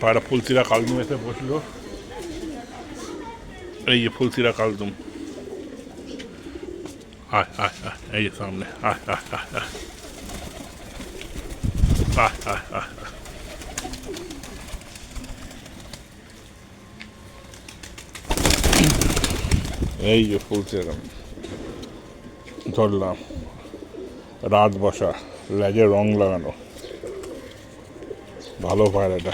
পায়রা ফুলসিরা কালদুম এসে বসলো। এই যে ফুলসিরা কালদুম, আয় আয় আয়, এই যে সামনে, আয় আয় আয় আয় আয় আয় আয়। এই যে ফুলসিরা ধরলাম, রাত বসা, লেজে রং লাগানো, ভালো পায়রাটা।